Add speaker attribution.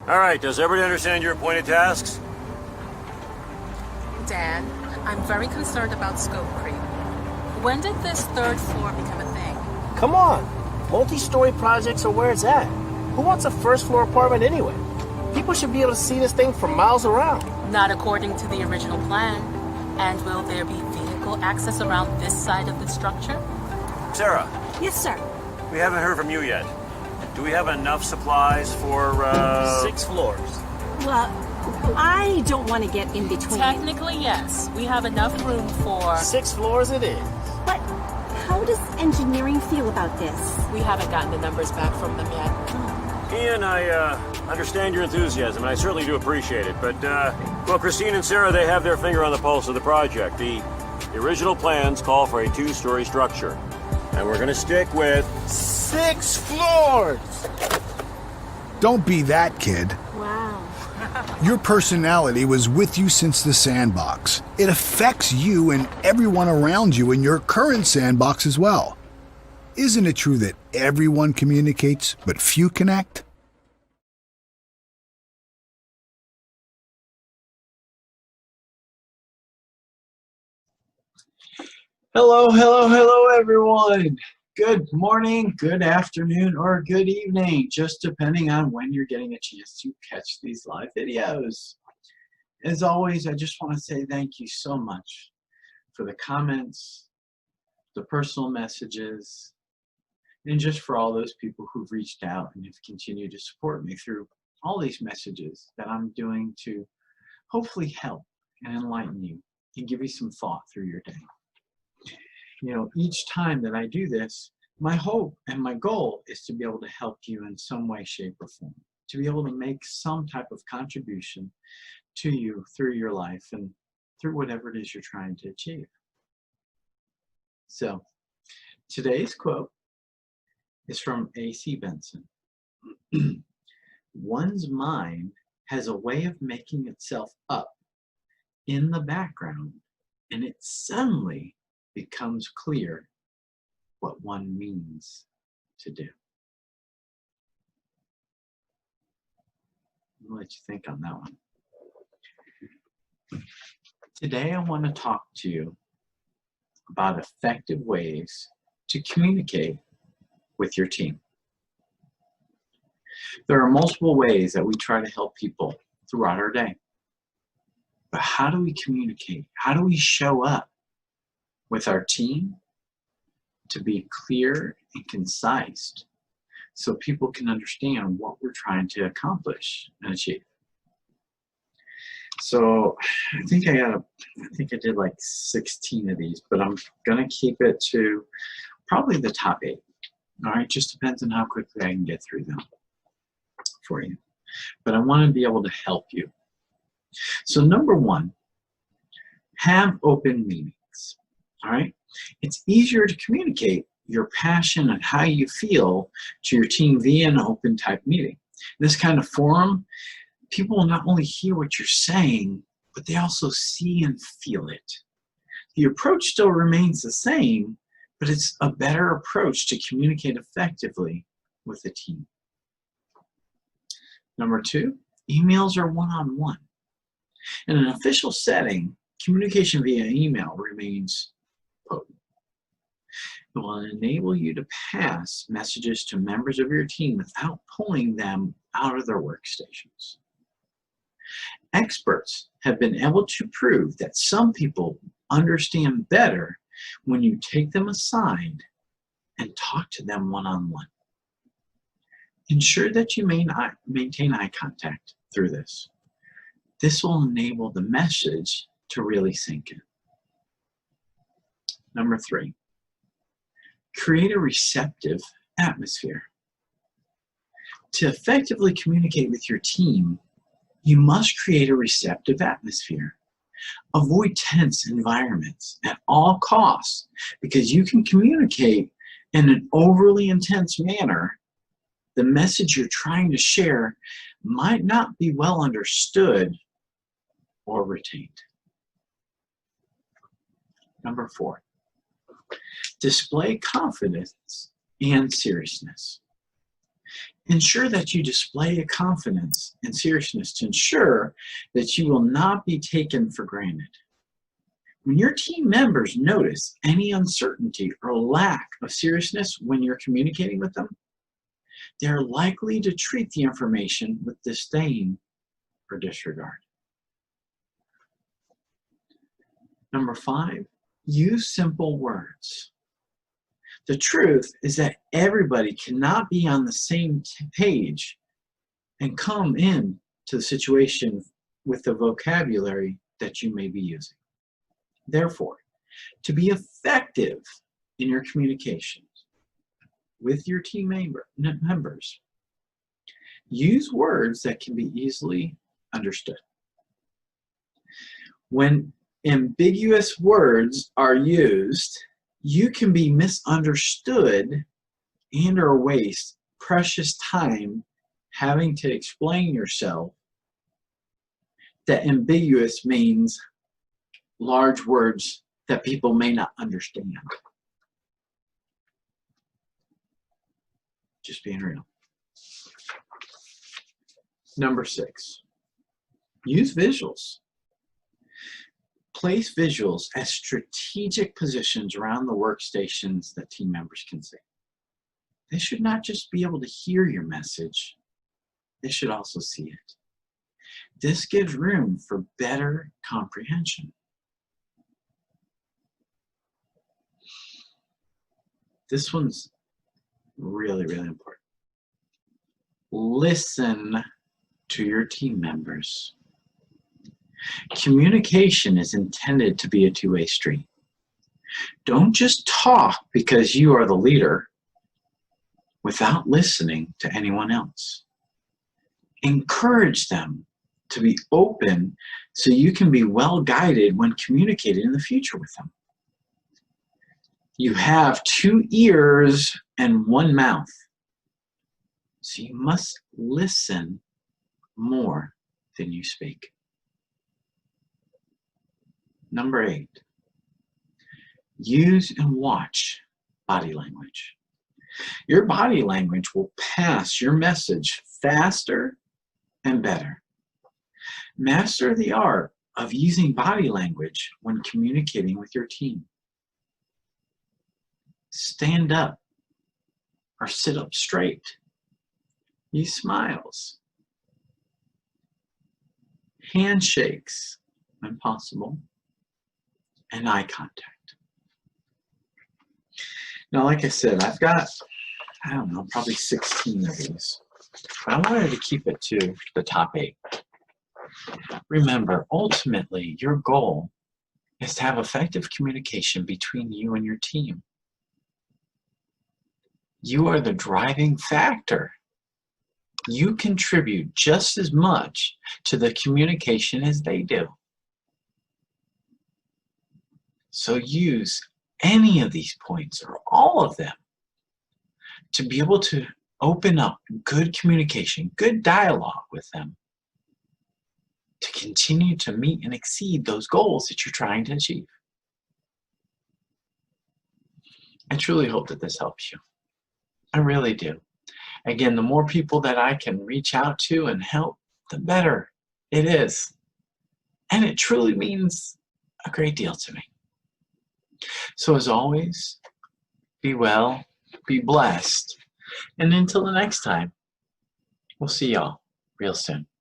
Speaker 1: All right, does everybody understand your appointed tasks?
Speaker 2: Dan, I'm very concerned about scope creep. When did this third floor become a thing?
Speaker 3: Come on. Multi-story projects are where it's at. Who wants a first floor apartment anyway? People should be able to see this thing from miles around.
Speaker 2: Not according to the original plan. And will there be vehicle access around this side of the structure?
Speaker 1: Sarah,
Speaker 4: Yes, sir.
Speaker 1: we haven't heard from you yet. Do we have enough supplies for,
Speaker 3: 6 floors.
Speaker 4: Well, I don't want to get in between.
Speaker 2: Technically, yes. We have enough room for...
Speaker 3: 6 floors it is.
Speaker 4: But how does engineering feel about this?
Speaker 2: We haven't gotten the numbers back from them yet.
Speaker 1: Ian, I understand your enthusiasm, and I certainly do appreciate it, but, well, Christine and Sarah, they have their finger on the pulse of the project. The original plans call for a 2-story structure, and we're gonna stick with...
Speaker 3: 6 floors!
Speaker 5: Don't be that kid.
Speaker 4: Wow.
Speaker 5: Your personality was with you since the sandbox. It affects you and everyone around you in your current sandbox as well. Isn't it true that everyone communicates, but few connect?
Speaker 6: Hello, everyone. Good morning, good afternoon, or good evening, just depending on when you're getting a chance to catch these live videos. As always, I just want to say thank you so much for the comments, the personal messages, and just for all those people who've reached out and have continued to support me through all these messages that I'm doing to hopefully help and enlighten you and give you some thought through your day. You know, each time that I do this, my hope and my goal is to be able to help you in some way, shape, or form, to be able to make some type of contribution to you through your life and through whatever it is you're trying to achieve. So, today's quote is from A.C. Benson. One's mind has a way of making itself up in the background, and it suddenly becomes clear what one means to do. I'll let you think on that one. Today I want to talk to you about effective ways to communicate with your team. There are multiple ways that we try to help people throughout our day. But how do we communicate? How do we show up with our team to be clear and concise so people can understand what we're trying to accomplish and achieve? So I think I did like 16 of these, but I'm gonna keep it to probably the top 8. All right, just depends on how quickly I can get through them for you. But I want to be able to help you. So number 1, have open meetings. All right, it's easier to communicate your passion and how you feel to your team via an open type meeting. In this kind of forum, people will not only hear what you're saying, but they also see and feel it. The approach still remains the same, but it's a better approach to communicate effectively with the team. Number 2, emails are one-on-one. In an official setting, communication via email remains potent. It will enable you to pass messages to members of your team without pulling them out of their workstations. Experts have been able to prove that some people understand better when you take them aside and talk to them one-on-one. Ensure that you maintain eye contact through this. This will enable the message to really sink in. Number 3, create a receptive atmosphere. To effectively communicate with your team, you must create a receptive atmosphere. Avoid tense environments at all costs, because you can communicate in an overly intense manner. The message you're trying to share might not be well understood or retained. Number 4, display confidence and seriousness. Ensure that you display a confidence and seriousness to ensure that you will not be taken for granted. When your team members notice any uncertainty or lack of seriousness when you're communicating with them, they're likely to treat the information with disdain or disregard. Number 5, use simple words. The truth is that everybody cannot be on the same page and come in to the situation with the vocabulary that you may be using. Therefore, to be effective in your communications with your team members, use words that can be easily understood. When ambiguous words are used, you can be misunderstood and or waste precious time having to explain yourself that ambiguous means large words that people may not understand. Just being real. Number 6, use visuals. Place visuals at strategic positions around the workstations that team members can see. They should not just be able to hear your message, they should also see it. This gives room for better comprehension. This one's really, really important. Listen to your team members. Communication is intended to be a two-way street. Don't just talk because you are the leader without listening to anyone else. Encourage them to be open so you can be well guided when communicating in the future with them. You have 2 ears and 1 mouth, so you must listen more than you speak. Number 8, use and watch body language. Your body language will pass your message faster and better. Master the art of using body language when communicating with your team. Stand up or sit up straight. Use smiles, handshakes when possible, and eye contact. Now, like I said, I've got, I don't know, probably 16 of these, but I wanted to keep it to the top 8. Remember, ultimately, your goal is to have effective communication between you and your team. You are the driving factor. You contribute just as much to the communication as they do. So use any of these points or all of them to be able to open up good communication, good dialogue with them to continue to meet and exceed those goals that you're trying to achieve. I truly hope that this helps you. I really do. Again, the more people that I can reach out to and help, the better it is. And it truly means a great deal to me. So as always, be well, be blessed, and until the next time, we'll see y'all real soon.